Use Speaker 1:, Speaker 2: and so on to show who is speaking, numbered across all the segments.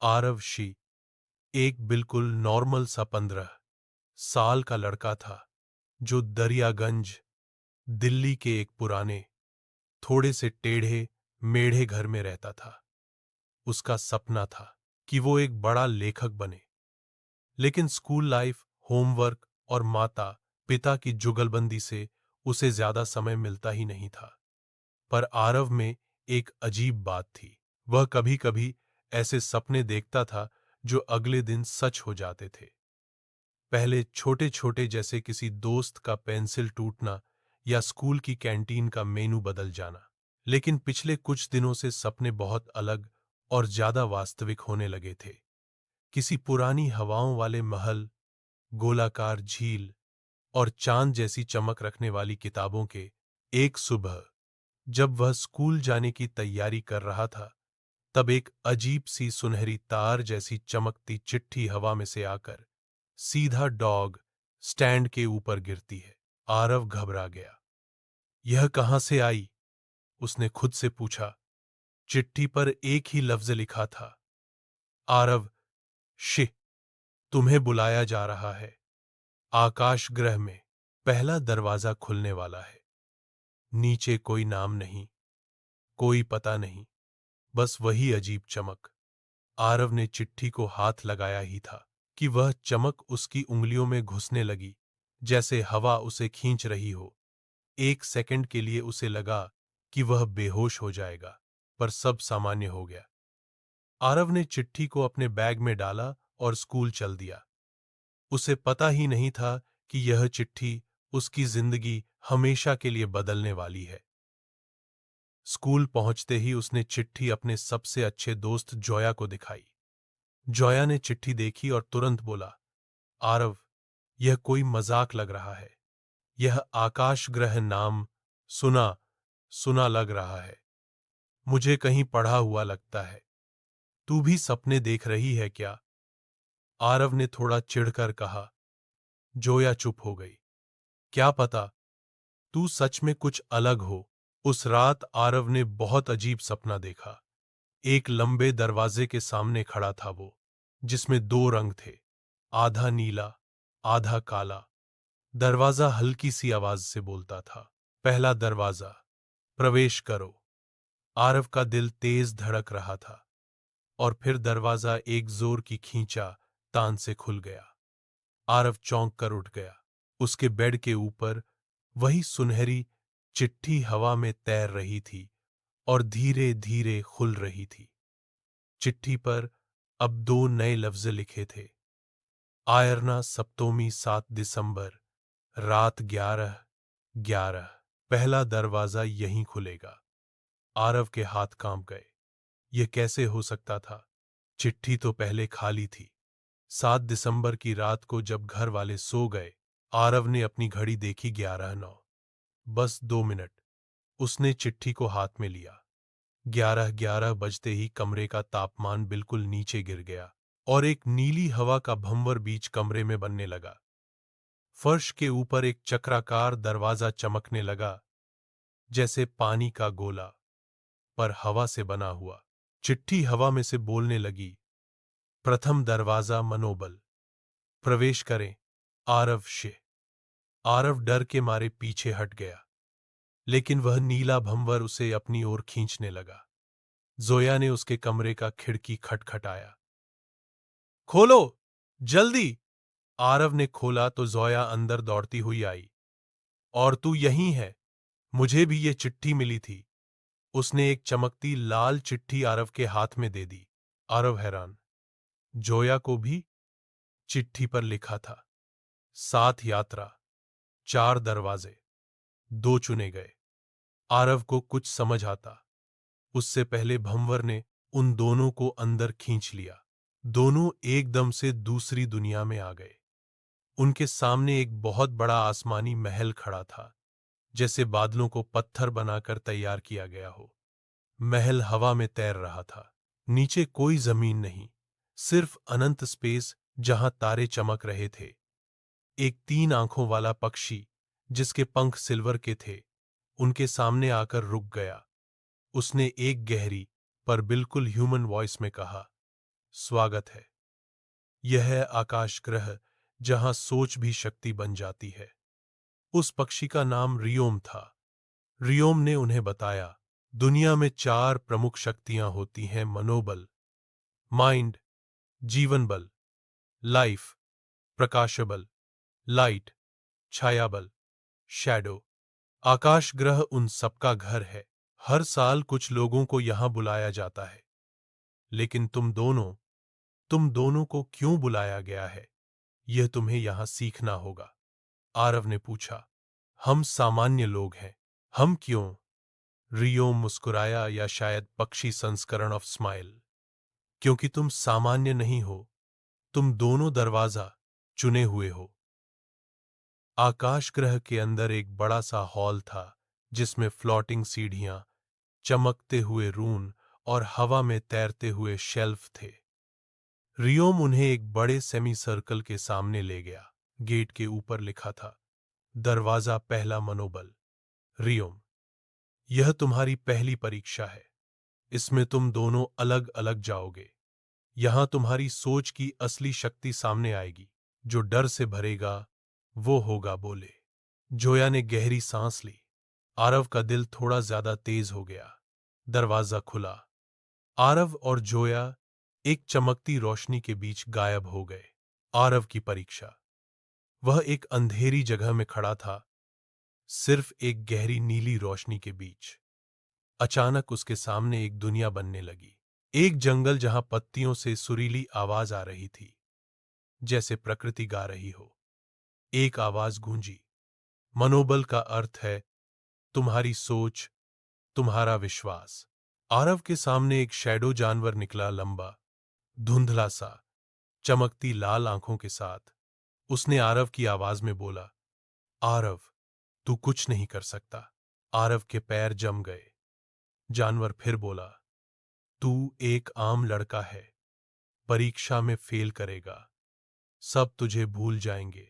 Speaker 1: Aarav she एक बिल्कुल normal सा 15 साल का लड़का था जो दरियागंज दिल्ली के एक पुराने थोड़े से टेढ़े मेढ़े घर में रहता था। उसका सपना था कि वो एक बड़ा लेखक बने, लेकिन स्कूल लाइफ, होमवर्क और माता पिता की जुगलबंदी से उसे ज्यादा समय मिलता ही नहीं था। पर आरव में एक अजीब बात थी। वह कभी कभी ऐसे सपने देखता था जो अगले दिन सच हो जाते थे। पहले छोटे छोटे, जैसे किसी दोस्त का पेंसिल टूटना या स्कूल की कैंटीन का मेनू बदल जाना। लेकिन पिछले कुछ दिनों से सपने बहुत अलग और ज्यादा वास्तविक होने लगे थे। किसी पुरानी हवाओं वाले महल, गोलाकार झील और चांद जैसी चमक रखने वाली किताबों के। एक सुबह जब वह स्कूल जाने की तैयारी कर रहा था, तब एक अजीब सी सुनहरी तार जैसी चमकती चिट्ठी हवा में से आकर सीधा डॉग स्टैंड के ऊपर गिरती है। आरव घबरा गया। यह कहां से आई? उसने खुद से पूछा। चिट्ठी पर एक ही लफ्ज लिखा था, आरव शिह, तुम्हें बुलाया जा रहा है। आकाश ग्रह में पहला दरवाजा खुलने वाला है। नीचे कोई नाम नहीं, कोई पता नहीं, बस वही अजीब चमक। आरव ने चिट्ठी को हाथ लगाया ही था कि वह चमक उसकी उंगलियों में घुसने लगी, जैसे हवा उसे खींच रही हो। एक सेकंड के लिए उसे लगा कि वह बेहोश हो जाएगा, पर सब सामान्य हो गया। आरव ने चिट्ठी को अपने बैग में डाला और स्कूल चल दिया। उसे पता ही नहीं था कि यह चिट्ठी उसकी जिंदगी हमेशा के लिए बदलने वाली है। स्कूल पहुंचते ही उसने चिट्ठी अपने सबसे अच्छे दोस्त जोया को दिखाई। जोया ने चिट्ठी देखी और तुरंत बोला, आरव, यह कोई मजाक लग रहा है। यह आकाश ग्रह नाम सुना सुना लग रहा है। मुझे कहीं पढ़ा हुआ लगता है। तू भी सपने देख रही है क्या? आरव ने थोड़ा चिढ़कर कहा। जोया चुप हो गई। क्या पता तू सच में कुछ अलग हो। उस रात आरव ने बहुत अजीब सपना देखा। एक लंबे दरवाजे के सामने खड़ा था वो, जिसमें दो रंग थे, आधा नीला, आधा काला। दरवाजा हल्की सी आवाज से बोलता था, पहला दरवाजा, प्रवेश करो। आरव का दिल तेज धड़क रहा था, और फिर दरवाजा एक जोर की खींचा तान से खुल गया। आरव चौंक कर उठ गया। उसके बेड के ऊपर वही सुनहरी चिट्ठी हवा में तैर रही थी और धीरे धीरे खुल रही थी। चिट्ठी पर अब दो नए लफ्ज लिखे थे, आयरना सप्तमी 7 दिसंबर, रात 11:11। पहला दरवाजा यहीं खुलेगा। आरव के हाथ कांप गए। यह कैसे हो सकता था? चिट्ठी तो पहले खाली थी। 7 दिसंबर की रात को जब घर वाले सो गए, आरव ने अपनी घड़ी देखी, 11:09। बस 2 मिनट। उसने चिट्ठी को हाथ में लिया। 11:11 बजते ही कमरे का तापमान बिल्कुल नीचे गिर गया और एक नीली हवा का भंवर बीच कमरे में बनने लगा। फर्श के ऊपर एक चक्राकार दरवाजा चमकने लगा, जैसे पानी का गोला, पर हवा से बना हुआ। चिट्ठी हवा में से बोलने लगी, प्रथम दरवाजा मनोबल, प्रवेश करें, आरव शिह। आरव डर के मारे पीछे हट गया, लेकिन वह नीला भंवर उसे अपनी ओर खींचने लगा। जोया ने उसके कमरे का खिड़की खटखटाया। खोलो, जल्दी! आरव ने खोला तो जोया अंदर दौड़ती हुई आई। और तू यहीं है? मुझे भी ये चिट्ठी मिली थी। उसने एक चमकती लाल चिट्ठी आरव के हाथ में दे दी। आरव हैरान। जोया को भी? चिट्ठी पर लिखा था, 7 यात्रा, 4 दरवाजे, 2 चुने गए। आरव को कुछ समझ आता उससे पहले भंवर ने उन दोनों को अंदर खींच लिया। दोनों एकदम से दूसरी दुनिया में आ गए। उनके सामने एक बहुत बड़ा आसमानी महल खड़ा था, जैसे बादलों को पत्थर बनाकर तैयार किया गया हो। महल हवा में तैर रहा था। नीचे कोई जमीन नहीं, सिर्फ अनंत स्पेस जहां तारे चमक रहे थे। एक 3 आंखों वाला पक्षी, जिसके पंख सिल्वर के थे, उनके सामने आकर रुक गया। उसने एक गहरी पर बिल्कुल ह्यूमन वॉइस में कहा, स्वागत है। यह है आकाश ग्रह जहां सोच भी शक्ति बन जाती है। उस पक्षी का नाम रियोम था। रियोम ने उन्हें बताया, दुनिया में 4 प्रमुख शक्तियां होती हैं: मनोबल, माइंड, जीवन बल, लाइफ, प्रकाश बल, लाइट, छाया बल, शैडो। आकाश ग्रह उन सबका घर है। हर साल कुछ लोगों को यहां बुलाया जाता है। लेकिन तुम दोनों को क्यों बुलाया गया है, यह तुम्हें यहां सीखना होगा। आरव ने पूछा। हम सामान्य लोग हैं। हम क्यों? रियो मुस्कुराया, या शायद पक्षी संस्करण ऑफ स्माइल। क्योंकि तुम सामान्य नहीं हो, तुम दोनों दरवाजा चुने हुए हो। आकाश ग्रह के अंदर एक बड़ा सा हॉल था जिसमें फ्लोटिंग सीढ़ियां, चमकते हुए रून और हवा में तैरते हुए शेल्फ थे। रियोम उन्हें एक बड़े सेमी सर्कल के सामने ले गया। गेट के ऊपर लिखा था, दरवाजा पहला, मनोबल। रियोम, यह तुम्हारी पहली परीक्षा है। इसमें तुम दोनों अलग अलग जाओगे। यहां तुम्हारी सोच की असली शक्ति सामने आएगी। जो डर से भरेगा वो होगा बोले। जोया ने गहरी सांस ली। आरव का दिल थोड़ा ज्यादा तेज हो गया। दरवाजा खुला। आरव और जोया एक चमकती रोशनी के बीच गायब हो गए। आरव की परीक्षा। वह एक अंधेरी जगह में खड़ा था, सिर्फ एक गहरी नीली रोशनी के बीच। अचानक उसके सामने एक दुनिया बनने लगी। एक जंगल जहां पत्तियों से सुरीली आवाज आ रही थी, जैसे प्रकृति गा रही हो। एक आवाज गूंजी, मनोबल का अर्थ है तुम्हारी सोच, तुम्हारा विश्वास। आरव के सामने एक शैडो जानवर निकला, लंबा, धुंधला सा, चमकती लाल आंखों के साथ। उसने आरव की आवाज में बोला, आरव, तू कुछ नहीं कर सकता। आरव के पैर जम गए। जानवर फिर बोला, तू एक आम लड़का है, परीक्षा में फेल करेगा, सब तुझे भूल जाएंगे।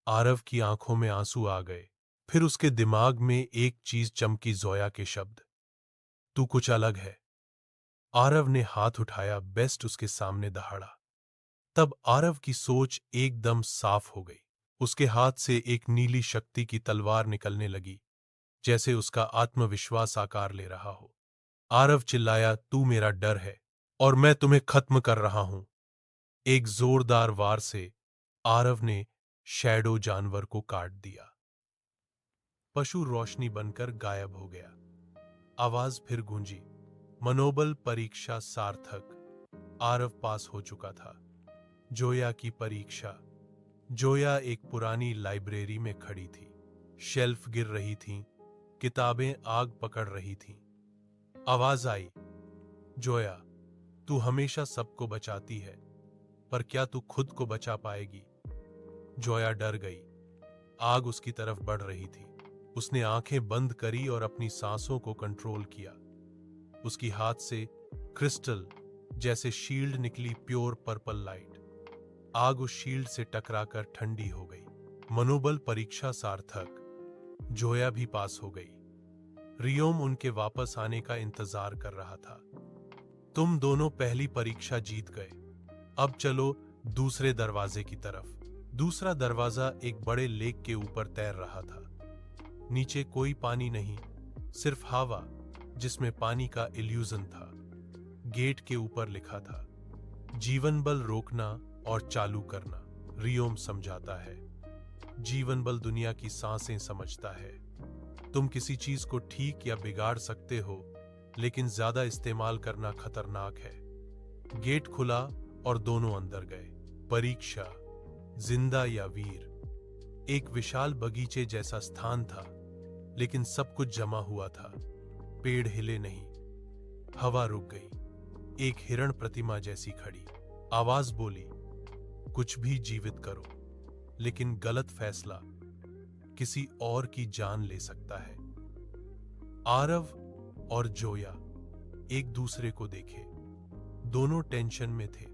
Speaker 1: आरव की आंखों में आंसू आ गए। फिर उसके दिमाग में एक चीज चमकी, जोया के शब्द, तू कुछ अलग है। आरव ने हाथ उठाया, बेस्ट उसके सामने दहाड़ा। तब आरव की सोच एकदम साफ हो गई। उसके हाथ से एक नीली शक्ति की तलवार निकलने लगी, जैसे उसका आत्मविश्वास आकार ले रहा हो। आरव चिल्लाया, तू मेरा डर है और मैं तुम्हें खत्म कर रहा हूं। एक जोरदार वार से आरव ने शैडो जानवर को काट दिया। पशु रोशनी बनकर गायब हो गया। आवाज फिर गूंजी, मनोबल परीक्षा सार्थक। आरव पास हो चुका था। जोया की परीक्षा। जोया एक पुरानी लाइब्रेरी में खड़ी थी। शेल्फ गिर रही थीं, किताबें आग पकड़ रही थीं। आवाज आई, जोया, तू हमेशा सबको बचाती है, पर क्या तू खुद को बचा पाएगी? जोया डर गई। आग उसकी तरफ बढ़ रही थी। उसने आंखें बंद करी और अपनी सांसों को कंट्रोल किया। उसकी हाथ से क्रिस्टल जैसे शील्ड निकली, प्योर पर्पल लाइट। आग उस शील्ड से टकराकर ठंडी हो गई। मनोबल परीक्षा सार्थक। जोया भी पास हो गई। रियोम उनके वापस आने का इंतजार कर रहा था। तुम दोनों पहली परीक्षा जीत गए। अब चलो दूसरे दरवाजे की तरफ। दूसरा दरवाजा एक बड़े लेक के ऊपर तैर रहा था। नीचे कोई पानी नहीं, सिर्फ हवा जिसमें पानी का इल्यूजन था। गेट के ऊपर लिखा था, जीवन बल रोकना और चालू करना। रियोम समझाता है, जीवन बल दुनिया की सांसें समझता है। तुम किसी चीज को ठीक या बिगाड़ सकते हो, लेकिन ज्यादा इस्तेमाल करना खतरनाक है। गेट खुला और दोनों अंदर गए। परीक्षा, जिंदा या वीर। एक विशाल बगीचे जैसा स्थान था, लेकिन सब कुछ जमा हुआ था। पेड़ हिले नहीं, हवा रुक गई। एक हिरण प्रतिमा जैसी खड़ी। आवाज बोली, कुछ भी जीवित करो, लेकिन गलत फैसला किसी और की जान ले सकता है। आरव और जोया एक दूसरे को देखे। दोनों टेंशन में थे।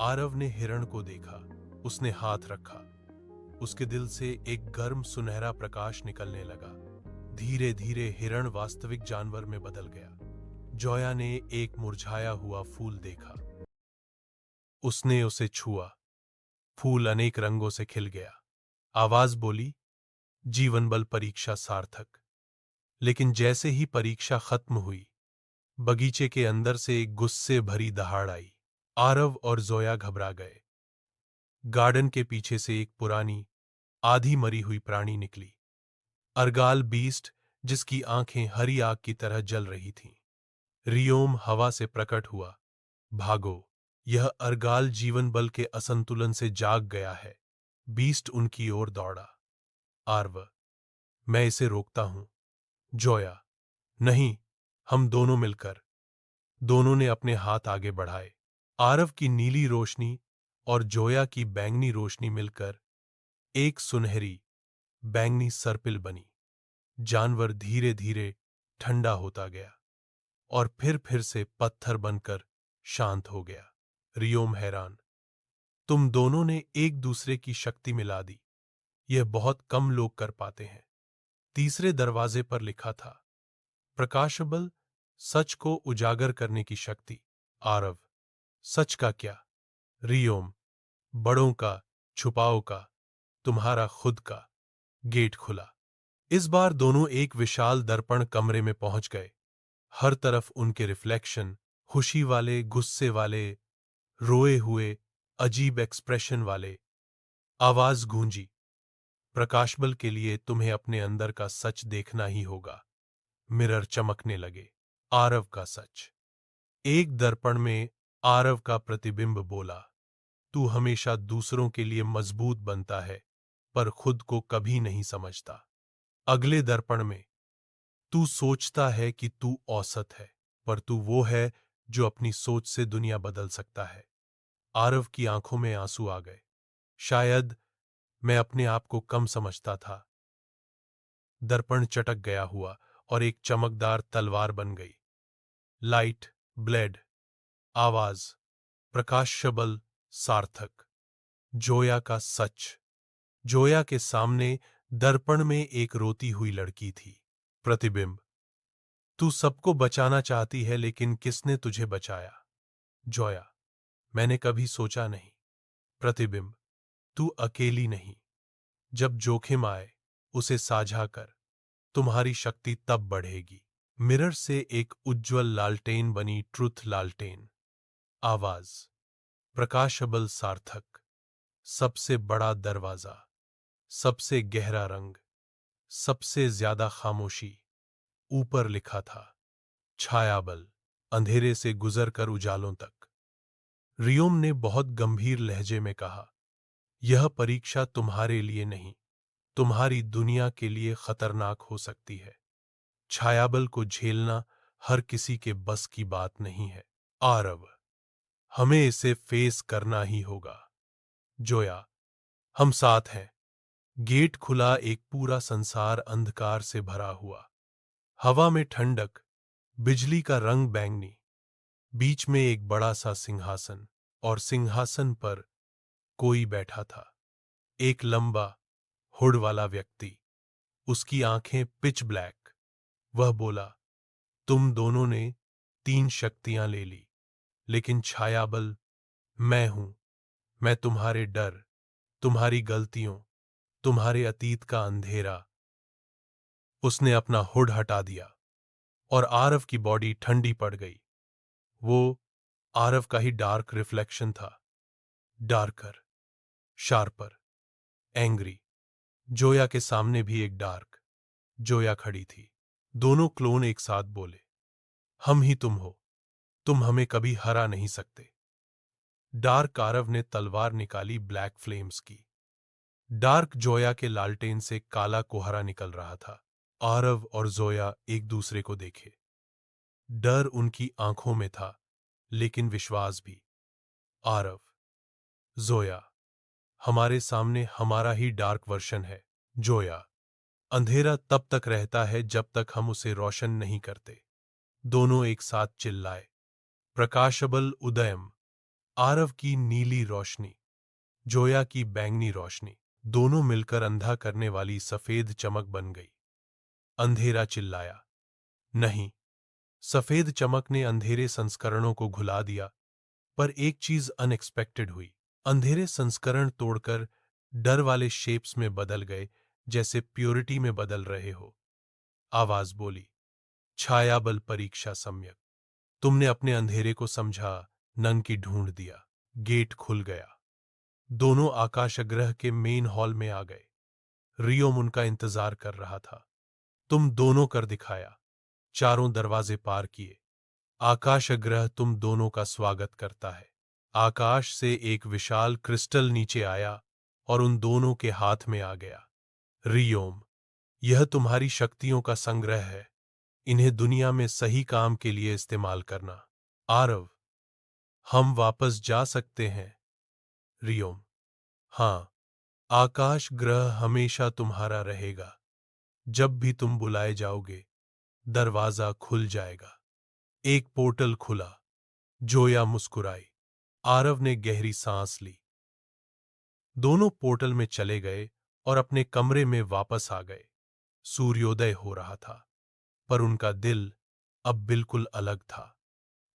Speaker 1: आरव ने हिरण को देखा, उसने हाथ रखा। उसके दिल से एक गर्म सुनहरा प्रकाश निकलने लगा। धीरे धीरे हिरण वास्तविक जानवर में बदल गया। जोया ने एक मुरझाया हुआ फूल देखा। उसने उसे छुआ। फूल अनेक रंगों से खिल गया। आवाज बोली, जीवन बल परीक्षा सार्थक। लेकिन जैसे ही परीक्षा खत्म हुई, बगीचे के अंदर से एक गुस्से भरी दहाड़ आई। आरव और जोया घबरा गए। गार्डन के पीछे से एक पुरानी, आधी मरी हुई प्राणी निकली। अर्गाल बीस्ट, जिसकी आंखें हरी आग की तरह जल रही थीं। रियोम हवा से प्रकट हुआ। भागो, यह अर्गाल जीवन बल के असंतुलन से जाग गया है। बीस्ट उनकी ओर दौड़ा। आर्व, मैं इसे रोकता हूं। जोया, नहीं, हम दोनों मिलकर। दोनों ने अपने हाथ आगे बढ़ाए। आरव की नीली रोशनी और जोया की बैंगनी रोशनी मिलकर एक सुनहरी, बैंगनी सर्पिल बनी। जानवर धीरे धीरे ठंडा होता गया और फिर से पत्थर बनकर शांत हो गया। रियोम हैरान, तुम दोनों ने एक दूसरे की शक्ति मिला दी। यह बहुत कम लोग कर पाते हैं। तीसरे दरवाजे पर लिखा था, प्रकाशबल, सच को उजागर करने की शक्ति। आरव, सच का क्या? रियोम, बड़ों का, छुपाओ का, तुम्हारा खुद का। गेट खुला। इस बार दोनों एक विशाल दर्पण कमरे में पहुंच गए। हर तरफ उनके रिफ्लेक्शन, खुशी वाले, गुस्से वाले, रोए हुए, अजीब एक्सप्रेशन वाले। आवाज गूंजी, प्रकाशबल के लिए तुम्हें अपने अंदर का सच देखना ही होगा। मिरर चमकने लगे। आरव का सच। एक दर्पण में आरव का प्रतिबिंब बोला, तू हमेशा दूसरों के लिए मजबूत बनता है, पर खुद को कभी नहीं समझता। अगले दर्पण में, तू सोचता है कि तू औसत है, पर तू वो है जो अपनी सोच से दुनिया बदल सकता है। आरव की आंखों में आंसू आ गए। शायद मैं अपने आप को कम समझता था। दर्पण चटक गया हुआ और एक चमकदार तलवार बन गई। लाइट, ब्लेड, आवाज, प्रकाशबल, सार्थक। जोया का सच। जोया के सामने दर्पण में एक रोती हुई लड़की थी। प्रतिबिंब, तू सबको बचाना चाहती है, लेकिन किसने तुझे बचाया? जोया, मैंने कभी सोचा नहीं। प्रतिबिंब, तू अकेली नहीं। जब जोखिम आए, उसे साझा कर। तुम्हारी शक्ति तब बढ़ेगी। मिरर से एक उज्ज्वल लालटेन बनी, ट्रुथ लालटेन। आवाज, प्रकाशबल, सार्थक। सबसे बड़ा दरवाजा, सबसे गहरा रंग, सबसे ज्यादा खामोशी। ऊपर लिखा था, छायाबल, अंधेरे से गुजर कर उजालों तक। रियोम ने बहुत गंभीर लहजे में कहा, यह परीक्षा तुम्हारे लिए नहीं, तुम्हारी दुनिया के लिए खतरनाक हो सकती है। छायाबल को झेलना हर किसी के बस की बात नहीं है। आरव, हमें इसे फेस करना ही होगा। जोया, हम साथ हैं। गेट खुला। एक पूरा संसार अंधकार से भरा हुआ। हवा में ठंडक, बिजली का रंग बैंगनी। बीच में एक बड़ा सा सिंहासन, और सिंहासन पर कोई बैठा था। एक लंबा, हुड वाला व्यक्ति। उसकी आंखें पिच ब्लैक। वह बोला, तुम दोनों ने 3 शक्तियां ले ली, लेकिन छायाबल मैं हूं। मैं तुम्हारे डर, तुम्हारी गलतियों, तुम्हारे अतीत का अंधेरा। उसने अपना हुड हटा दिया और आरव की बॉडी ठंडी पड़ गई। वो आरव का ही डार्क रिफ्लेक्शन था। Darker, sharper, angry. जोया के सामने भी एक डार्क जोया खड़ी थी। दोनों क्लोन एक साथ बोले, हम ही तुम हो, तुम हमें कभी हरा नहीं सकते। डार्क आरव ने तलवार निकाली, ब्लैक फ्लेम्स की। डार्क जोया के लालटेन से काला कोहरा निकल रहा था। आरव और जोया एक दूसरे को देखे। डर उनकी आंखों में था, लेकिन विश्वास भी। आरव, जोया, हमारे सामने हमारा ही डार्क वर्शन है। जोया, अंधेरा तब तक रहता है जब तक हम उसे रोशन नहीं करते। दोनों एक साथ चिल्लाए, प्रकाशबल, उदयम। आरव की नीली रोशनी, जोया की बैंगनी रोशनी, दोनों मिलकर अंधा करने वाली सफेद चमक बन गई। अंधेरा चिल्लाया, नहीं। सफेद चमक ने अंधेरे संस्करणों को घुला दिया। पर एक चीज अनएक्सपेक्टेड हुई। अंधेरे संस्करण तोड़कर डर वाले शेप्स में बदल गए, जैसे प्योरिटी में बदल रहे हो। आवाज बोली, छाया बल परीक्षा सम्यक। तुमने अपने अंधेरे को समझा, नंग की ढूंढ दिया। गेट खुल गया। दोनों आकाशग्रह के मेन हॉल में आ गए। रियोम उनका इंतजार कर रहा था। तुम दोनों कर दिखाया। चारों दरवाजे पार किए। आकाशग्रह तुम दोनों का स्वागत करता है। आकाश से एक विशाल क्रिस्टल नीचे आया और उन दोनों के हाथ में आ गया। रियोम, यह तुम्हारी शक्तियों का संग्रह है। इन्हें दुनिया में सही काम के लिए इस्तेमाल करना। आरव, हम वापस जा सकते हैं। रियोम, हाँ, आकाश ग्रह हमेशा तुम्हारा रहेगा। जब भी तुम बुलाए जाओगे, दरवाजा खुल जाएगा। एक पोर्टल खुला। जोया मुस्कुराई। आरव ने गहरी सांस ली। दोनों पोर्टल में चले गए और अपने कमरे में वापस आ गए। सूर्योदय हो रहा था, पर उनका दिल अब बिल्कुल अलग था।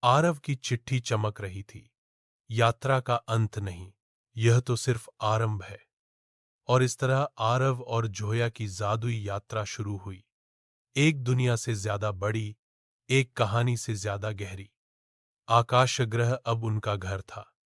Speaker 1: आरव की चिट्ठी चमक रही थी। यात्रा का अंत नहीं, यह तो सिर्फ आरंभ है। और इस तरह आरव और जोया की जादुई यात्रा शुरू हुई। एक दुनिया से ज्यादा बड़ी, एक कहानी से ज्यादा गहरी। आकाशग्रह अब उनका घर था।